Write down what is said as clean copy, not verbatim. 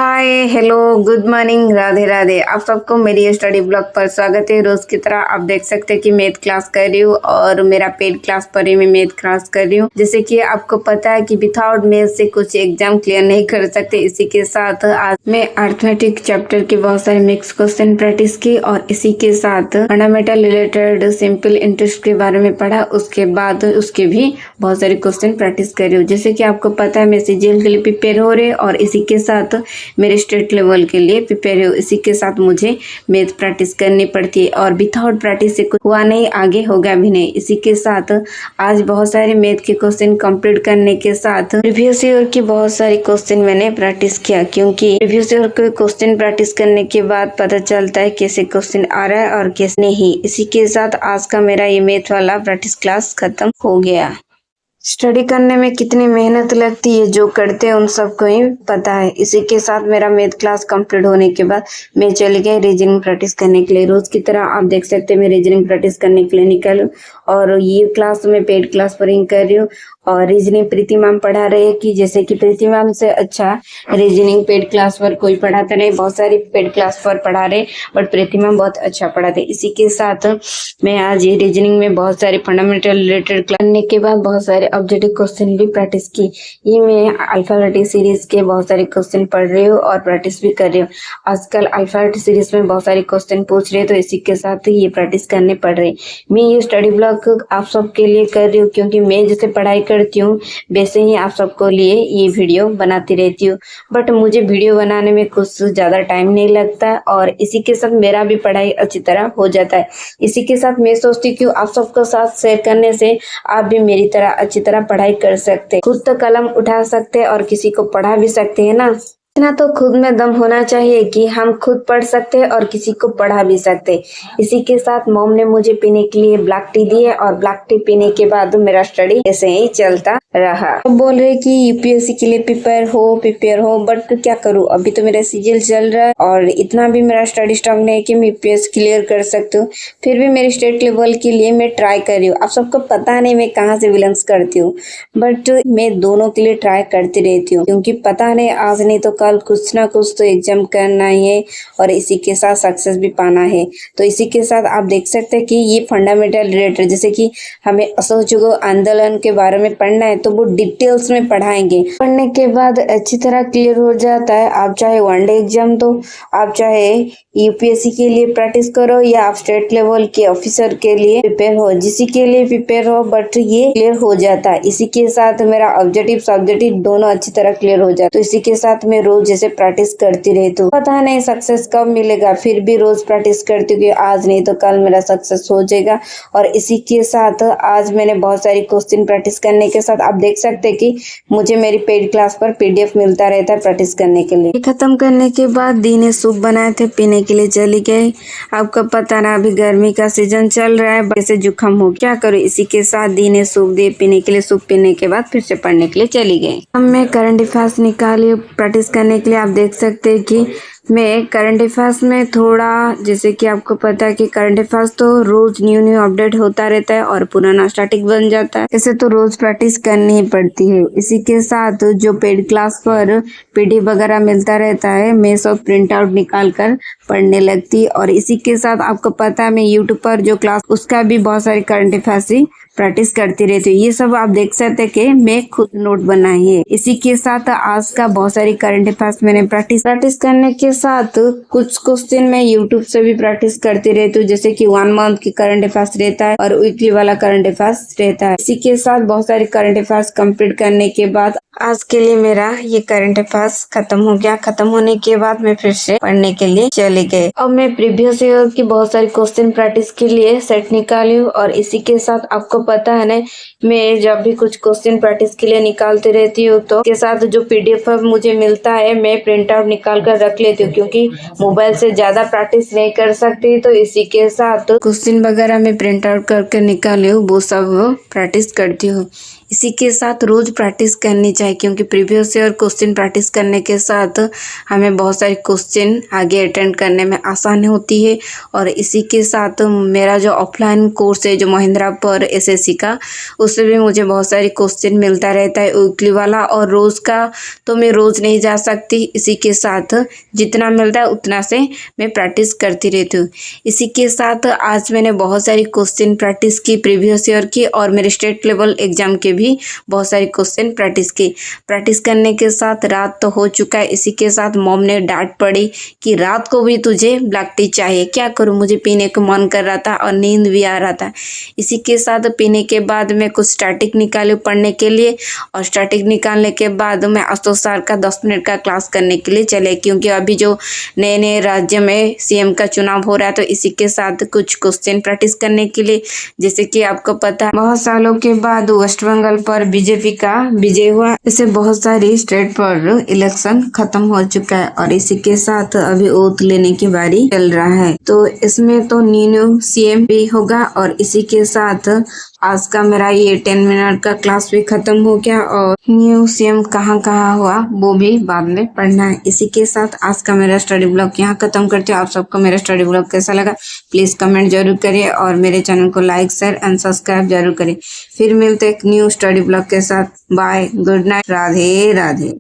Hi hello good morning Radhe Radhe. आप सबको मेरी स्टडी ब्लॉग पर स्वागत है। रोज की तरह आप देख सकते हैं कि मैथ क्लास कर रही हूँ और मेरा पेड क्लास पर ही मैं मैथ क्लास कर रही हूँ। जैसे कि आपको पता है कि विदाउट मैथ से कुछ एग्जाम क्लियर नहीं कर सकते। इसी के साथ आज मैं अर्थमेटिक चैप्टर के बहुत सारे मिक्स क्वेश्चन प्रैक्टिस की और इसी के साथ फंडामेंटल रिलेटेड सिंपल इंटरेस्ट के बारे में पढ़ा। उसके बाद उसके भी बहुत सारे क्वेश्चन प्रैक्टिस कर रही हूँ। जैसे कि आपको पता है मैं सीजीएल के लिए प्रिपेयर हो रही और इसी के साथ मेरे स्टेट लेवल के लिए प्रिपेयर हो। इसी के साथ मुझे मैथ प्रैक्टिस करनी पड़ती है और विदाउट प्रैक्टिस से कुछ हुआ नहीं, आगे होगा भी नहीं। इसी के साथ आज बहुत सारे मैथ के क्वेश्चन कंप्लीट करने के साथ प्रीवियस ईयर के बहुत सारे क्वेश्चन मैंने प्रैक्टिस किया, क्योंकि प्रीवियस ईयर के क्वेश्चन प्रैक्टिस करने के बाद पता चलता है कैसे क्वेश्चन आ रहा है और कैसे नहीं। इसी के साथ आज का मेरा ये मैथ वाला प्रैक्टिस क्लास खत्म हो गया। स्टडी करने में कितनी मेहनत लगती है, जो करते हैं उन सबको ही पता है। इसी के साथ मेरा मैथ क्लास कंप्लीट होने के बाद मैं चली गई रीजनिंग प्रैक्टिस करने के लिए। रोज की तरह आप देख सकते हैं मैं रीजनिंग प्रैक्टिस करने के लिए निकलूं और ये क्लास मैं पेड क्लास पर ही कर रही हूँ। और रीजनिंग प्रीति मैम पढ़ा रहे हैं कि जैसे कि प्रीति मैम से अच्छा रीजनिंग पेड क्लास पर कोई पढ़ाता नहीं। बहुत सारी पेड क्लास पर पढ़ा रहे बट प्रीति मैम बहुत अच्छा पढ़ाते। इसी के साथ मैं आज ये रीजनिंग में बहुत सारे फंडामेंटल रिलेटेड करने के बाद बहुत सारे ऑब्जेक्टिव क्वेश्चन भी प्रैक्टिस की। ये मैं अल्फाबेटिक सीरीज के बहुत सारे क्वेश्चन पढ़ रही हूँ और प्रैक्टिस भी कर रही हूँ। आजकल अल्फाबेटिक सीरीज में बहुत सारे क्वेश्चन पूछ रहे हैं, तो इसी के साथ ये प्रैक्टिस करने पड़ रही। मैं ये स्टडी ब्लॉग आप सबके लिए कर रही हूँ, क्योंकि मैं जैसे पढ़ाई करती हूँ वैसे ही आप सबको लिए ये वीडियो बनाती रहती हूँ। बट मुझे वीडियो बनाने में कुछ ज्यादा टाइम नहीं लगता और इसी के साथ मेरा भी पढ़ाई अच्छी तरह हो जाता है। इसी के साथ मैं सोचती हूँ आप सबको साथ शेयर करने से आप भी मेरी तरह अच्छी तरह पढ़ाई कर सकते, खुद तो कलम उठा सकते और किसी को पढ़ा भी सकते हैं ना। इतना तो खुद में दम होना चाहिए कि हम खुद पढ़ सकते और किसी को पढ़ा भी सकते। इसी के साथ मॉम ने मुझे पीने के लिए ब्लैक टी दी है और ब्लैक टी पीने के बाद मेरा स्टडी ऐसे ही चलता रहा। अब बोल रहे कि यूपीएससी के लिए प्रिपेयर हो बट क्या करूं, अभी तो मेरा सीजीएल चल रहा है और इतना भी मेरा स्टडी स्ट्रॉन्ग नहीं है कि मैं यूपीएससी क्लियर कर सकती हूँ। फिर भी मेरे स्टेट लेवल के लिए मैं ट्राई कर रही हूँ। आप सबको पता नहीं मैं कहाँ से बिलोंग्स करती हूँ, बट मैं दोनों के लिए ट्राई करती रहती हूँ, क्योंकि पता नहीं आज नहीं तो कल कुछ ना कुछ तो एग्जाम करना ही है और इसी के साथ सक्सेस भी पाना है। तो इसी के साथ आप देख सकते हैं कि ये फंडामेंटल रिलेटेड, जैसे कि हमें असहयोग आंदोलन के बारे में पढ़ना है तो वो डिटेल्स में पढ़ाएंगे। पढ़ने के बाद अच्छी तरह क्लियर हो जाता है। आप चाहे वनडे एग्जाम दो, आप चाहे यूपीएससी के लिए प्रैक्टिस करो या आप स्टेट लेवल के ऑफिसर के लिए प्रिपेयर हो, जिसी के लिए प्रिपेयर हो, बट ये क्लियर हो जाता है। इसी के साथ मेरा ऑब्जेक्टिव सब्जेक्टिव दोनों अच्छी तरह क्लियर हो जाता है। तो इसी के साथ मैं रोज जैसे प्रैक्टिस करती रहती हूँ। पता नहीं सक्सेस कब मिलेगा, फिर भी रोज प्रैक्टिस करती हूँ कि आज नहीं तो कल मेरा सक्सेस हो जाएगा। और इसी के साथ आज मैंने बहुत सारी क्वेश्चन प्रैक्टिस करने के साथ आप देख सकते हैं कि मुझे मेरी पेड क्लास पर पीडीएफ मिलता रहता है प्रैक्टिस करने के लिए। खत्म करने के बाद दी ने सूप बनाए थे, पीने के लिए चली गई। आपको पता ना अभी गर्मी का सीजन चल रहा है, वैसे जुकाम हो क्या करो। इसी के साथ दी ने सूप दिए पीने के लिए। सूप पीने के बाद फिर से पढ़ने के लिए चली गई। अब मैं करंट अफेयर्स निकाली प्रैक्टिस करने के लिए। आप देख सकते हैं कि मैं करंट अफेयर्स में थोड़ा, जैसे कि आपको पता है कि करंट अफेयर्स तो रोज न्यू अपडेट होता रहता है और पुराना स्टैटिक बन जाता है, इसे तो रोज प्रैक्टिस करनी ही पड़ती है। इसी के साथ जो पेड क्लास पर पीडीएफ वगैरह मिलता रहता है मैं सब प्रिंट आउट निकाल कर पढ़ने लगती। और इसी के साथ आपको पता है मैं यूट्यूब पर जो क्लास उसका भी बहुत सारे करंट अफेयर्स ही प्रैक्टिस करती रहती हूँ। ये सब आप देख सकते हैं कि मैं खुद नोट बनाई है। इसी के साथ आज का बहुत सारी करंट अफेयर्स मैंने प्रैक्टिस करने के साथ कुछ क्वेश्चन मैं यूट्यूब से भी प्रैक्टिस करती रहती हूँ, जैसे कि 1 मंथ की करंट अफेयर्स रहता है और वीकली वाला करंट अफेयर्स रहता है। इसी के साथ बहुत सारी करंट अफेयर्स कंप्लीट करने के बाद आज के लिए मेरा ये करंट अफेयर्स खत्म हो गया। खत्म होने के बाद मैं फिर से पढ़ने के लिए चले गए। अब मैं प्रीवियस ईयर की बहुत सारी क्वेश्चन प्रैक्टिस के लिए सेट निकाली हूँ और इसी के साथ आपको पता है ना मैं जब भी कुछ क्वेश्चन प्रैक्टिस के लिए निकालती रहती हूँ तो के साथ जो पीडीएफ मुझे मिलता है मैं प्रिंट आउट निकाल कर रख लेती हूँ, क्योंकि मोबाइल से ज्यादा प्रैक्टिस नहीं कर सकती। तो इसी के साथ क्वेश्चन वगैरह मैं प्रिंट आउट करके निकाली हूँ वो सब प्रैक्टिस करती हूँ। इसी के साथ रोज़ प्रैक्टिस करनी चाहिए, क्योंकि प्रीवियस ईयर क्वेश्चन प्रैक्टिस करने के साथ हमें बहुत सारे क्वेश्चन आगे अटेंड करने में आसानी होती है। और इसी के साथ मेरा जो ऑफलाइन कोर्स है जो महिंद्रा पर एसएससी का, उससे भी मुझे बहुत सारे क्वेश्चन मिलता रहता है वीकली वाला, और रोज़ का तो मैं रोज़ नहीं जा सकती। इसी के साथ जितना मिलता है उतना से मैं प्रैक्टिस करती रहती हूँ। इसी के साथ आज मैंने बहुत सारी क्वेश्चन प्रैक्टिस की प्रीवियस ईयर की, और मेरे स्टेट लेवल एग्जाम के भी बहुत सारे क्वेश्चन प्रैक्टिस की। प्रैक्टिस करने के साथ रात तो हो चुका है। इसी के साथ मॉम ने डांट पड़ी कि रात को भी तुझे ब्लैक टी चाहिए। क्या करूँ, मुझे पीने को मन कर रहा था और नींद भी आ रहा था। इसी के साथ पीने के बाद मैं कुछ स्टैटिक निकाली पढ़ने के लिए, और स्टैटिक निकालने के बाद मैं आशुतोष सर का 10 मिनट का क्लास करने के लिए चले, क्योंकि अभी जो नए नए राज्य में सीएम का चुनाव हो रहा है, तो इसी के साथ कुछ क्वेश्चन प्रैक्टिस करने के लिए। जैसे कि आपको पता है बहुत सालों के बाद वेस्ट बंगाल पर बीजेपी का विजय हुआ। इससे बहुत सारी स्टेट पर इलेक्शन खत्म हो चुका है, और इसी के साथ अभी ओथ लेने की बारी चल रहा है। तो इसमें तो न्यू सीएम भी होगा, और इसी के साथ आज का मेरा ये 10 मिनट का क्लास भी खत्म हो गया, और न्यू सीएम कहाँ हुआ वो भी बाद में पढ़ना है। इसी के साथ आज का मेरा स्टडी ब्लॉग यहाँ खत्म करते हो। आप सबको मेरा स्टडी ब्लॉग कैसा लगा प्लीज कमेंट जरूर करिए, और मेरे चैनल को लाइक शेयर एंड सब्सक्राइब जरूर करिए। फिर मिलते एक न्यू स्टडी ब्लॉग के साथ। Bye, good night, Radhe Radhe.